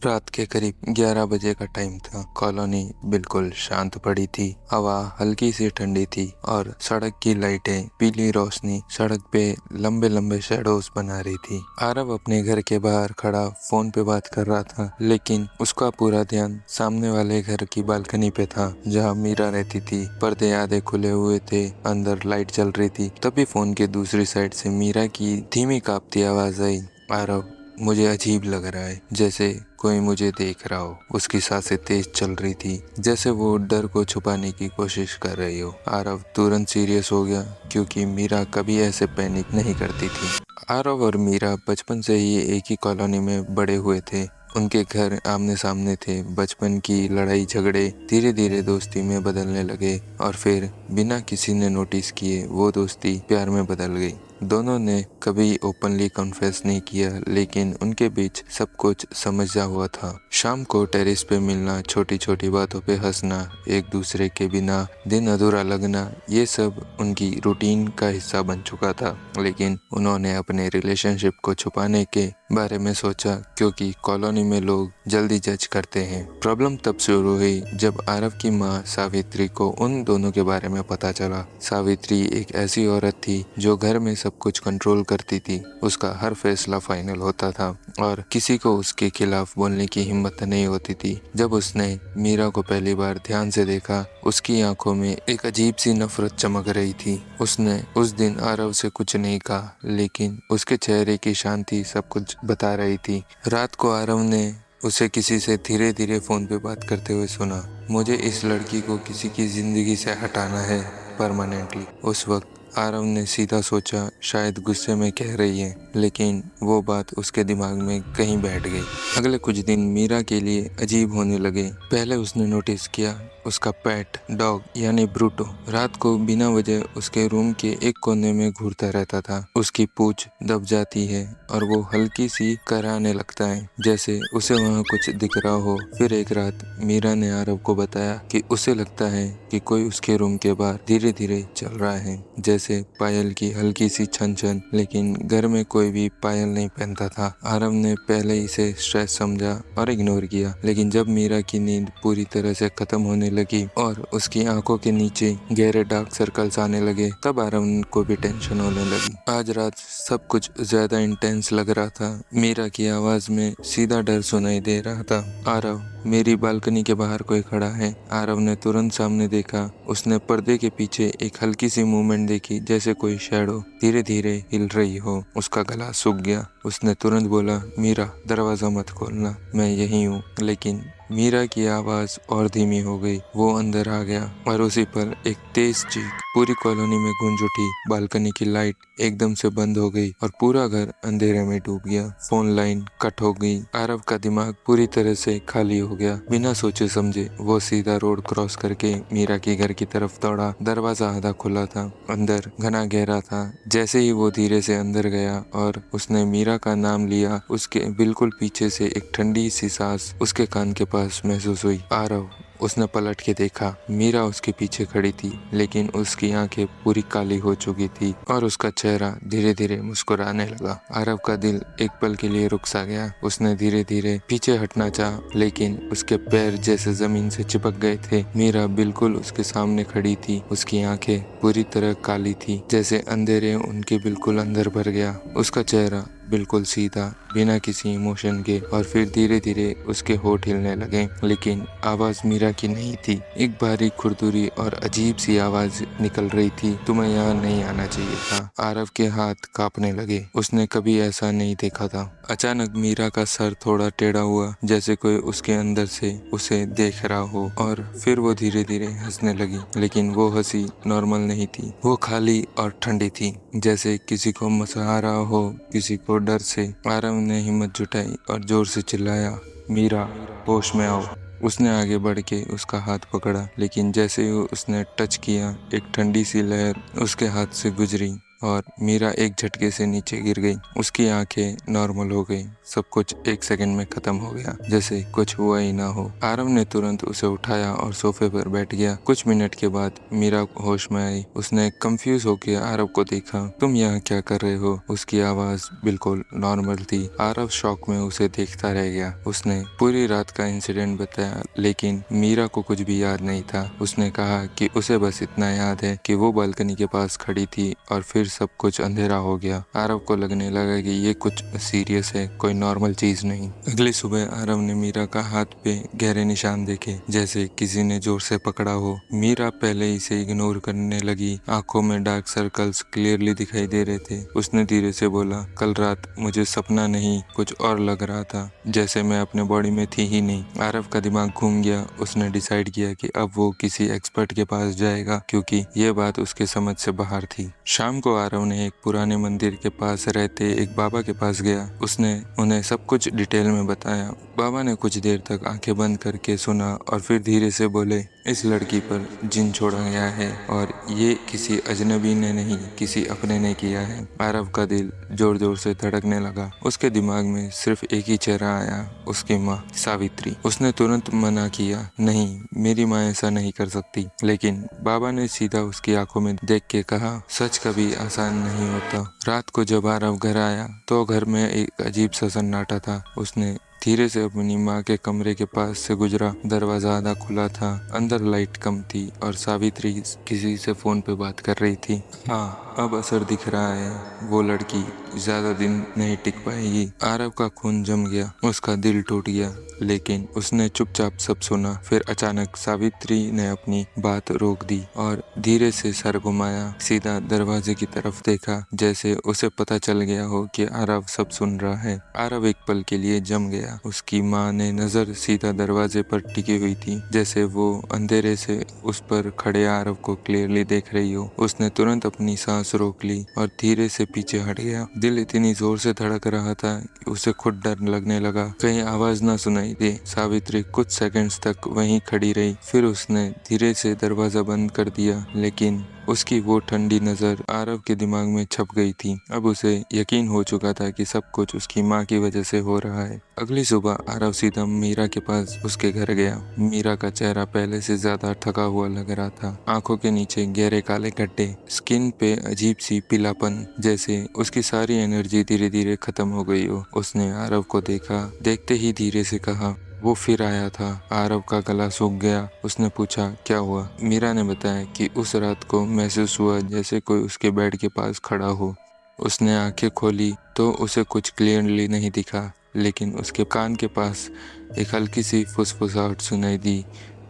रात के करीब 11 बजे का टाइम था। कॉलोनी बिल्कुल शांत पड़ी थी। हवा हल्की सी ठंडी थी और सड़क की लाइटें पीली रोशनी सड़क पे लंबे लंबे शेडोज बना रही थी। आरव अपने घर के बाहर खड़ा फोन पे बात कर रहा था, लेकिन उसका पूरा ध्यान सामने वाले घर की बालकनी पे था जहाँ मीरा रहती थी। पर्दे आधे खुले हुए थे, अंदर लाइट चल रही थी। तभी फोन के दूसरी साइड से मीरा की धीमी कांपती आवाज आई। आरव, मुझे अजीब लग रहा है, जैसे कोई मुझे देख रहा हो। उसकी सांसें तेज चल रही थी, जैसे वो डर को छुपाने की कोशिश कर रही हो। आरव तुरंत सीरियस हो गया, क्योंकि मीरा कभी ऐसे पैनिक नहीं करती थी। आरव और मीरा बचपन से ही एक ही कॉलोनी में बड़े हुए थे। उनके घर आमने सामने थे। बचपन की लड़ाई झगड़े धीरे धीरे दोस्ती में बदलने लगे और फिर बिना किसी ने नोटिस किए वो दोस्ती प्यार में बदल गई। दोनों ने कभी ओपनली कन्फेस नहीं किया, लेकिन उनके बीच सब कुछ समझा हुआ था। शाम को टेरेस पे मिलना, छोटी छोटी बातों पे हंसना, एक दूसरे के बिना दिन अधूरा लगना, ये सब उनकी रूटीन का हिस्सा बन चुका था। लेकिन उन्होंने अपने रिलेशनशिप को छुपाने के बारे में सोचा, क्योंकि कॉलोनी में लोग जल्दी जज करते हैं। प्रॉब्लम तब शुरू हुई जब आरव की माँ सावित्री को उन दोनों के बारे में पता चला। सावित्री एक ऐसी औरत थी जो घर में सब कुछ कंट्रोल करती थी। उसका हर फैसला फाइनल होता था और किसी को उसके खिलाफ बोलने की हिम्मत नहीं होती थी। जब उसने मीरा को पहली बार ध्यान से देखा, उसकी आंखों में एक अजीब सी नफरत चमक रही थी। उसने उस दिन आरव से कुछ नहीं कहा, लेकिन उसके चेहरे की शांति सब कुछ बता रही थी। रात को आरव ने उसे किसी से धीरे धीरे फोन पे बात करते हुए सुना। मुझे इस लड़की को किसी की जिंदगी से हटाना है, परमानेंटली। उस वक्त आरव ने सीधा सोचा शायद गुस्से में कह रही है, लेकिन वो बात उसके दिमाग में कहीं बैठ गई। अगले कुछ दिन मीरा के लिए अजीब होने लगे। पहले उसने नोटिस किया उसका पेट डॉग यानी ब्रूटो रात को बिना वजह उसके रूम के एक कोने में घूरता रहता था। उसकी पूंछ दब जाती है और वो हल्की सी कराहने लगता है, जैसे उसे वहाँ कुछ दिख रहा हो। फिर एक रात मीरा ने आरव को बताया कि उसे लगता है कि कोई उसके रूम के बाहर धीरे धीरे चल रहा है, जैसे पायल की हल्की सी छन छन। लेकिन घर में कोई भी पायल नहीं पहनता था। आरव ने पहले इसे स्ट्रेस समझा और इग्नोर किया, लेकिन जब मीरा की नींद पूरी तरह से खत्म होने लगी और उसकी आंखों के नीचे गहरे डार्क सर्कल्स आने लगे, तब आरव को भी टेंशन होने लगी। आज रात सब कुछ ज्यादा इंटेंस लग रहा था। मीरा की आवाज में सीधा डर सुनाई दे रहा था। आरव, मेरी बालकनी के बाहर कोई खड़ा है। आरव ने तुरंत सामने देखा। उसने पर्दे के पीछे एक हल्की सी मूवमेंट देखी, जैसे कोई शैडो धीरे धीरे हिल रही हो। उसका गला सूख गया। उसने तुरंत बोला, मीरा, दरवाजा मत खोलना, मैं यही हूँ। लेकिन मीरा की आवाज और धीमी हो गई। वो अंदर आ गया और उसी पर एक तेज चीख पूरी कॉलोनी में गूंज उठी। बालकनी की लाइट एकदम से बंद हो गई और पूरा घर अंधेरे में डूब गया। फोन लाइन कट हो गई। आरव का दिमाग पूरी तरह से खाली हो गया। बिना सोचे समझे वो सीधा रोड क्रॉस करके मीरा के घर की तरफ दौड़ा। दरवाजा आधा खुला था, अंदर घना गहरा था। जैसे ही वो धीरे से अंदर गया और उसने मीरा का नाम लिया, उसके बिल्कुल पीछे से एक ठंडी सी सांस उसके कान के पास महसूस हुई। आरव, उसने पलट के देखा। मीरा उसके पीछे खड़ी थी, लेकिन उसकी आंखें पूरी काली हो चुकी थी और उसका चेहरा धीरे धीरे मुस्कुराने लगा। आरव का दिल एक पल के लिए रुक सा गया। उसने धीरे धीरे पीछे हटना चाहा, लेकिन उसके पैर जैसे जमीन से चिपक गए थे। मीरा बिल्कुल उसके सामने खड़ी थी। उसकी आंखें पूरी तरह काली थी, जैसे अंधेरे उनके बिल्कुल अंदर भर गया। उसका चेहरा बिल्कुल सीधा, बिना किसी इमोशन के। और फिर धीरे धीरे उसके होठ हिलने लगे, लेकिन आवाज मीरा की नहीं थी। एक बारीक खुरदुरी और अजीब सी आवाज निकल रही थी, तुम्हें यहाँ नहीं आना चाहिए था। आरव के हाथ कांपने लगे। उसने कभी ऐसा नहीं देखा था। अचानक मीरा का सर थोड़ा टेढ़ा हुआ, जैसे कोई उसके अंदर से उसे देख रहा हो। और फिर वो धीरे धीरे हंसने लगी, लेकिन वो हंसी नॉर्मल नहीं थी। वो खाली और ठंडी थी, जैसे किसी को मसा रहा हो, किसी को डर से। आरव ने हिम्मत जुटाई और जोर से चिल्लाया, मीरा, होश में आओ। उसने आगे बढ़ के उसका हाथ पकड़ा, लेकिन जैसे ही उसने टच किया, एक ठंडी सी लहर उसके हाथ से गुजरी और मीरा एक झटके से नीचे गिर गई। उसकी आंखें नॉर्मल हो गई। सब कुछ एक सेकंड में खत्म हो गया, जैसे कुछ हुआ ही ना हो। आरव ने तुरंत उसे उठाया और सोफे पर बैठ गया। कुछ मिनट के बाद मीरा होश में आई। उसने कंफ्यूज होकर आरव को देखा। तुम यहाँ क्या कर रहे हो? उसकी आवाज बिल्कुल नॉर्मल थी। आरव शॉक में उसे देखता रह गया। उसने पूरी रात का इंसिडेंट बताया, लेकिन मीरा को कुछ भी याद नहीं था। उसने कहा कि उसे बस इतना याद है कि वो बालकनी के पास खड़ी थी और फिर सब कुछ अंधेरा हो गया। आरव को लगने लगा कि ये कुछ सीरियस है, कोई नॉर्मल चीज नहीं। अगली सुबह आरव ने मीरा का हाथ पे गहरे निशान देखे, जैसे किसी ने जोर से पकड़ा हो। मीरा पहले इसे इग्नोर करने लगी। आंखों में डार्क सर्कल्स क्लियरली दिखाई दे रहे थे। उसने धीरे से बोला, कल रात मुझे सपना नहीं कुछ और लग रहा था, जैसे मैं अपने बॉडी में थी ही नहीं। आरव का दिमाग घूम गया। उसने डिसाइड किया कि अब वो किसी एक्सपर्ट के पास जाएगा, क्योंकि ये बात उसके समझ से बाहर थी। शाम को आरव ने एक पुराने मंदिर के पास रहते एक बाबा के पास गया। उसने उन्हें सब कुछ डिटेल में बताया। बाबा ने कुछ देर तक आंखें बंद करके सुना और फिर धीरे से बोले, इस लड़की पर जिन छोड़ा गया है और ये किसी अजनबी ने नहीं, किसी अपने ने किया है। आरव का दिल जोर जोर से धड़कने लगा। उसके दिमाग में सिर्फ एक ही चेहरा आया, उसकी माँ सावित्री। उसने तुरंत मना किया, नहीं, मेरी माँ ऐसा नहीं कर सकती। लेकिन बाबा ने सीधा उसकी आंखों में देख के कहा, सच कभी आसान नहीं होता। रात को जब आरव घर आया तो घर में एक अजीब सा सन्नाटा था। उसने धीरे से अपनी माँ के कमरे के पास से गुजरा। दरवाजा आधा खुला था, अंदर लाइट कम थी और सावित्री किसी से फोन पे बात कर रही थी। हाँ, अब असर दिख रहा है। वो लड़की ज्यादा दिन नहीं टिक पाएगी। आरव का खून जम गया, उसका दिल टूट गया, लेकिन उसने चुपचाप सब सुना। फिर अचानक सावित्री ने अपनी बात रोक दी और धीरे से सर घुमाया, सीधा दरवाजे की तरफ देखा, जैसे उसे पता चल गया हो कि आरव सब सुन रहा है। आरव एक पल के लिए जम गया। उसकी माँ ने नजर सीधा दरवाजे पर टिकी हुई थी, जैसे वो अंधेरे से उस पर खड़े आरव को क्लियरली देख रही हो। उसने तुरंत अपनी सांस रोक ली और धीरे से पीछे हट गया। दिल इतनी जोर से धड़क रहा था कि उसे खुद डर लगने लगा, कहीं आवाज ना सुनाई दे। सावित्री कुछ सेकंड्स तक वहीं खड़ी रही। फिर उसने धीरे से दरवाजा बंद कर दिया, लेकिन उसकी वो ठंडी नजर आरव के दिमाग में छप गई थी। अब उसे यकीन हो चुका था कि सब कुछ उसकी माँ की वजह से हो रहा है। अगली सुबह आरव सीधा मीरा के पास उसके घर गया। मीरा का चेहरा पहले से ज्यादा थका हुआ लग रहा था। आंखों के नीचे गहरे काले गड्ढे, स्किन पे अजीब सी पीलापन, जैसे उसकी सारी एनर्जी धीरे धीरे खत्म हो गई हो। उसने आरव को देखा, देखते ही धीरे से कहा, वो फिर आया था। आरव का गला सूख गया। उसने पूछा, क्या हुआ? मीरा ने बताया कि उस रात को महसूस हुआ जैसे कोई उसके बेड के पास खड़ा हो। उसने आंखें खोली तो उसे कुछ क्लियरली नहीं दिखा, लेकिन उसके कान के पास एक हल्की सी फुसफुसाहट सुनाई दी,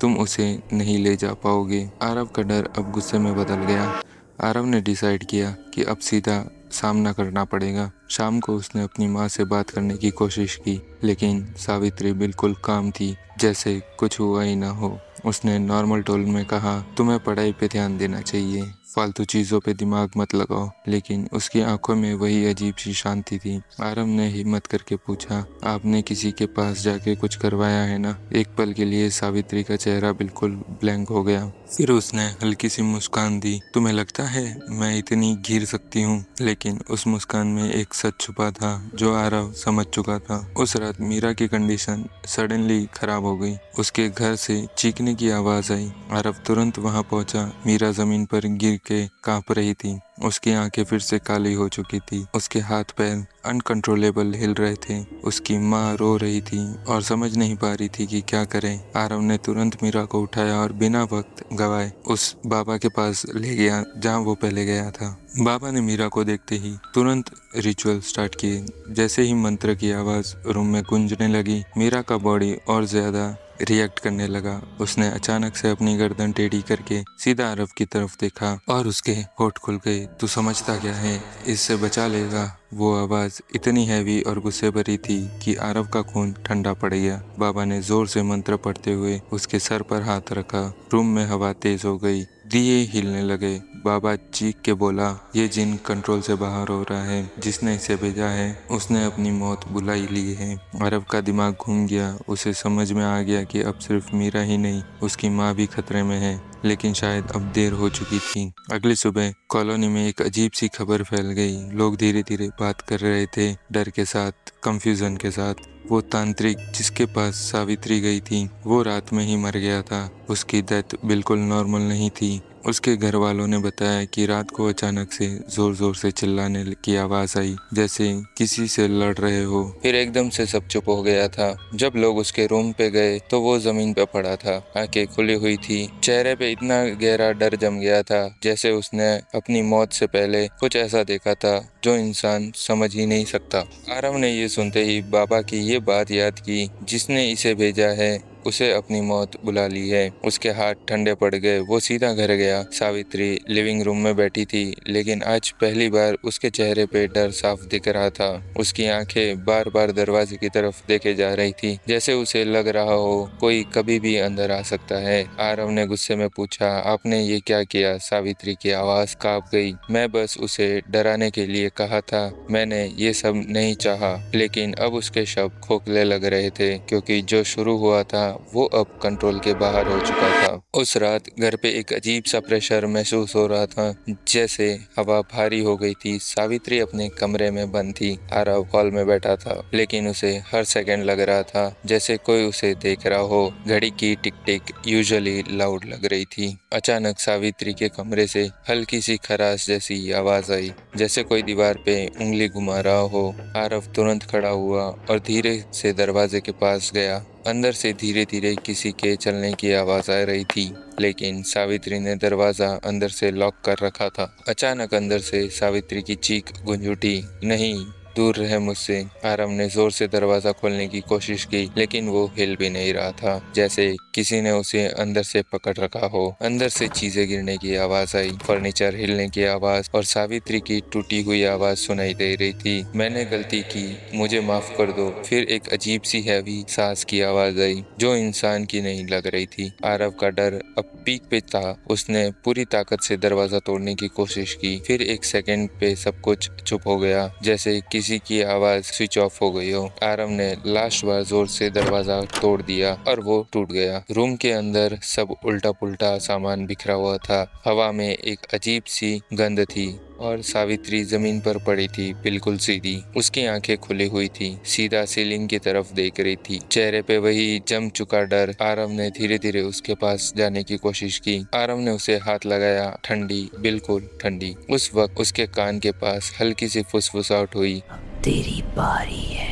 तुम उसे नहीं ले जा पाओगे। आरव का डर अब गुस्से में बदल गया। आरव ने डिसाइड किया कि अब सीधा सामना करना पड़ेगा। शाम को उसने अपनी माँ से बात करने की कोशिश की, लेकिन सावित्री बिल्कुल काम थी, जैसे कुछ हुआ ही ना हो। उसने नॉर्मल टोन में कहा, तुम्हें पढ़ाई पे ध्यान देना चाहिए, फालतू चीजों पे दिमाग मत लगाओ। लेकिन उसकी आंखों में वही अजीब सी शांति थी। आरव ने हिम्मत करके पूछा, आपने किसी के पास जाके कुछ करवाया है ना? एक पल के लिए सावित्री का चेहरा बिल्कुल ब्लैंक हो गया। फिर उसने हल्की सी मुस्कान दी, तुम्हें लगता है मैं इतनी घिर सकती हूँ? लेकिन उस मुस्कान में एक सच छुपा था जो आरव समझ चुका था। उस रात मीरा की कंडीशन सडनली खराब हो गई। उसके घर से चीखने की आवाज आई। आरव तुरंत वहां पहुंचा। मीरा जमीन पर गिर के कांप रही थी। उसकी आंखें फिर से काली हो चुकी थी। उसके हाथ पैर अनकंट्रोलेबल हिल रहे थे। उसकी माँ रो रही थी और समझ नहीं पा रही थी कि क्या करे। आरव ने तुरंत मीरा को उठाया और बिना वक्त गवाए उस बाबा के पास ले गया जहाँ वो पहले गया था। बाबा ने मीरा को देखते ही तुरंत रिचुअल स्टार्ट किए। जैसे ही मंत्र की आवाज रूम में गूंजने लगी, मीरा का बॉडी और ज्यादा रिएक्ट करने लगा। उसने अचानक से अपनी गर्दन टेढ़ी करके सीधा आरव की तरफ देखा और उसके होठ खुल गए। तू समझता क्या है? इससे बचा लेगा। वो आवाज इतनी हैवी और गुस्से भरी थी कि आरव का खून ठंडा पड़ गया। बाबा ने जोर से मंत्र पढ़ते हुए उसके सर पर हाथ रखा। रूम में हवा तेज हो गई। दिए हिलने लगे। बाबा चीख के बोला, ये जिन कंट्रोल से बाहर हो रहा है, जिसने इसे भेजा है उसने अपनी मौत बुला ही ली है। आरव का दिमाग घूम गया। उसे समझ में आ गया कि अब सिर्फ मीरा ही नहीं, उसकी माँ भी खतरे में है। लेकिन शायद अब देर हो चुकी थी। अगली सुबह कॉलोनी में एक अजीब सी खबर फैल गई। लोग धीरे धीरे बात कर रहे थे, डर के साथ, कंफ्यूजन के साथ। वो तांत्रिक जिसके पास सावित्री गई थी, वो रात में ही मर गया था। उसकी डेथ बिल्कुल नॉर्मल नहीं थी। उसके घर वालों ने बताया कि रात को अचानक से जोर जोर से चिल्लाने की आवाज आई, जैसे किसी से लड़ रहे हो। फिर एकदम से सब चुप हो गया था। जब लोग उसके रूम पे गए तो वो जमीन पे पड़ा था, आंखें खुली हुई थी। चेहरे पे इतना गहरा डर जम गया था, जैसे उसने अपनी मौत से पहले कुछ ऐसा देखा था जो इंसान समझ ही नहीं सकता। आरव ने ये सुनते ही बाबा की ये बात याद की, जिसने इसे भेजा है उसे अपनी मौत बुला ली है। उसके हाथ ठंडे पड़ गए। वो सीधा घर गया। सावित्री लिविंग रूम में बैठी थी, लेकिन आज पहली बार उसके चेहरे पे डर साफ दिख रहा था। उसकी आंखें बार बार दरवाजे की तरफ देखे जा रही थी, जैसे उसे लग रहा हो कोई कभी भी अंदर आ सकता है। आरव ने गुस्से में पूछा, आपने ये क्या किया? सावित्री की आवाज कांप गई। मैं बस उसे डराने के लिए कहा था, मैंने ये सब नहीं चाहा। लेकिन अब उसके शब्द खोखले लग रहे थे, क्योंकि जो शुरू हुआ था वो अब कंट्रोल के बाहर हो चुका था। उस रात घर पे एक अजीब सा प्रेशर महसूस हो रहा था, जैसे हवा भारी हो गई थी। सावित्री अपने कमरे में बंद थी। आरव हॉल में बैठा था, लेकिन उसे हर सेकंड लग रहा था जैसे कोई उसे देख रहा हो। घड़ी की टिक टिक यूजुअली लाउड लग रही थी। अचानक सावित्री के कमरे से हल्की सी खराश जैसी आवाज आई, जैसे कोई दीवार पे उंगली घुमा रहा हो। आरव तुरंत खड़ा हुआ और धीरे से दरवाजे के पास गया। अंदर से धीरे धीरे किसी के चलने की आवाज आ रही थी, लेकिन सावित्री ने दरवाजा अंदर से लॉक कर रखा था। अचानक अंदर से सावित्री की चीख गूंज उठी, नहीं, दूर रहे मुझसे। आरव ने जोर से दरवाजा खोलने की कोशिश की, लेकिन वो हिल भी नहीं रहा था, जैसे किसी ने उसे अंदर से पकड़ रखा हो। अंदर से चीजें गिरने की आवाज आई, फर्नीचर हिलने की आवाज और सावित्री की टूटी हुई आवाज सुनाई दे रही थी। मैंने गलती की, मुझे माफ कर दो। फिर एक अजीब सी हैवी सांस की आवाज आई, जो इंसान की नहीं लग रही थी। आरव का डर अब पीक पे था। उसने पूरी ताकत से दरवाजा तोड़ने की कोशिश की। फिर एक सेकंड पे सब कुछ चुप हो गया, जैसे किसी की आवाज स्विच ऑफ हो गई हो। आरव ने लास्ट बार जोर से दरवाजा तोड़ दिया और वो टूट गया। रूम के अंदर सब उल्टा पुल्टा सामान बिखरा हुआ था। हवा में एक अजीब सी गंध थी और सावित्री जमीन पर पड़ी थी, बिल्कुल सीधी। उसकी आंखें खुली हुई थी, सीधा सीलिंग की तरफ देख रही थी, चेहरे पे वही जम चुका डर। आरव ने धीरे धीरे उसके पास जाने की कोशिश की। आरव ने उसे हाथ लगाया, ठंडी, बिल्कुल ठंडी। उस वक्त उसके कान के पास हल्की सी फुसफुसाहट हुई, तेरी बारी है।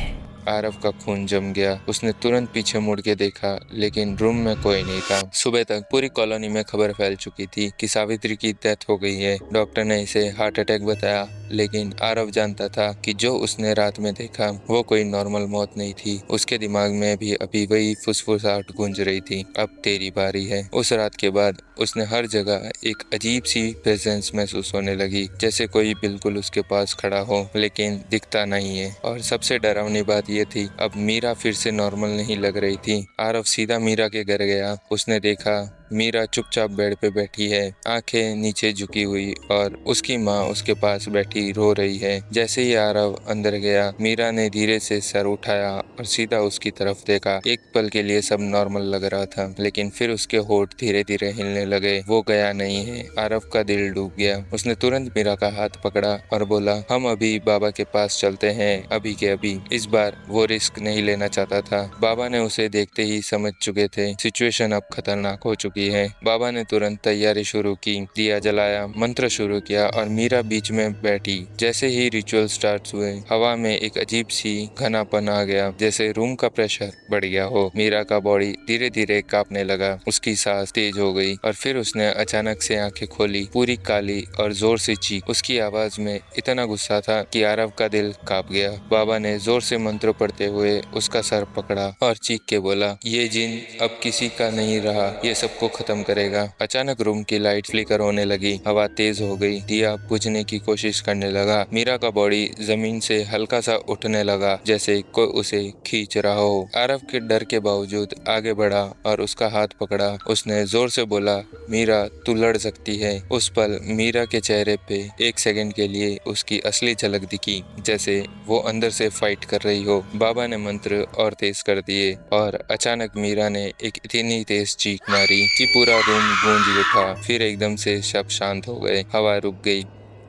आरव का खून जम गया। उसने तुरंत पीछे मुड़ के देखा, लेकिन रूम में कोई नहीं था। सुबह तक पूरी कॉलोनी में खबर फैल चुकी थी कि सावित्री की डेथ हो गई है। डॉक्टर ने इसे हार्ट अटैक बताया, लेकिन आरव जानता था कि जो उसने रात में देखा वो कोई नॉर्मल मौत नहीं थी। उसके दिमाग में भी अभी वही फुसफुसाहट गूंज रही थी, अब तेरी बारी है। उस रात के बाद उसने हर जगह एक अजीब सी प्रेजेंस महसूस होने लगी, जैसे कोई बिल्कुल उसके पास खड़ा हो, लेकिन दिखता नहीं है। और सबसे डरावनी बात ये थी, अब मीरा फिर से नॉर्मल नहीं लग रही थी। आरव सीधा मीरा के घर गया। उसने देखा मीरा चुपचाप बेड पे बैठी है, आंखें नीचे झुकी हुई, और उसकी माँ उसके पास बैठी रो रही है। जैसे ही आरव अंदर गया, मीरा ने धीरे से सर उठाया और सीधा उसकी तरफ देखा। एक पल के लिए सब नॉर्मल लग रहा था, लेकिन फिर उसके होठ धीरे धीरे हिलने लगे। वो गया नहीं है। आरव का दिल डूब गया। उसने तुरंत मीरा का हाथ पकड़ा और बोला, हम अभी बाबा के पास चलते हैं, अभी के अभी। इस बार वो रिस्क नहीं लेना चाहता था। बाबा ने उसे देखते ही समझ चुके थे सिचुएशन अब खतरनाक हो चुकी है। बाबा ने तुरंत तैयारी शुरू की, दिया जलाया, मंत्र शुरू किया और मीरा बीच में बैठी। जैसे ही रिचुअल स्टार्ट हुए, हवा में एक अजीब सी घनापन आ गया, जैसे रूम का प्रेशर बढ़ गया हो। मीरा का बॉडी धीरे धीरे कांपने लगा, उसकी सांस तेज हो गई और फिर उसने अचानक से आंखें खोली, पूरी काली, और जोर से चीख। उसकी आवाज में इतना गुस्सा था कि आरव का दिल कांप गया। बाबा ने जोर से मंत्र पढ़ते हुए उसका सर पकड़ा और चीख के बोला, ये जिन अब किसी का नहीं रहा, ये सबको खत्म करेगा। अचानक रूम की लाइट फ्लिकर होने लगी, हवा तेज हो गई, दिया बुझने की कोशिश करने लगा। मीरा का बॉडी जमीन से हल्का सा उठने लगा, जैसे कोई उसे खींच रहा हो। आरव के डर के बावजूद आगे बढ़ा और उसका हाथ पकड़ा। उसने जोर से बोला, मीरा तू लड़ सकती है। उस पल मीरा के चेहरे पे एक सेकंड के लिए उसकी असली झलक दिखी, जैसे वो अंदर से फाइट कर रही हो। बाबा ने मंत्र और तेज कर दिए और अचानक मीरा ने एक इतनी तेज चीख मारी कि पूरा रूम गूंज उठा। फिर एकदम से सब शांत हो गए, हवा रुक गई,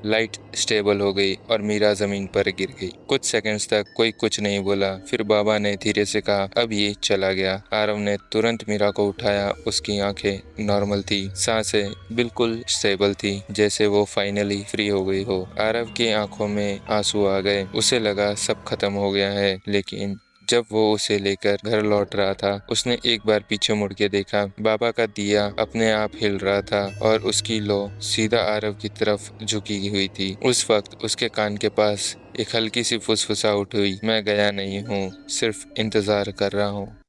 लाइट स्टेबल हो गई और मीरा जमीन पर गिर गई। कुछ सेकंड्स तक कोई कुछ नहीं बोला। फिर बाबा ने धीरे से कहा, अब ये चला गया। आरव ने तुरंत मीरा को उठाया। उसकी आंखें नॉर्मल थी, सांसें बिल्कुल स्टेबल थी, जैसे वो फाइनली फ्री हो गई हो। आरव की आंखों में आंसू आ गए। उसे लगा सब खत्म हो गया है, लेकिन जब वो उसे लेकर घर लौट रहा था, उसने एक बार पीछे मुड़ के देखा। बाबा का दिया अपने आप हिल रहा था और उसकी लौ सीधा आरव की तरफ झुकी हुई थी। उस वक्त उसके कान के पास एक हल्की सी फुसफुसाहट हुई, मैं गया नहीं हूँ, सिर्फ इंतजार कर रहा हूँ।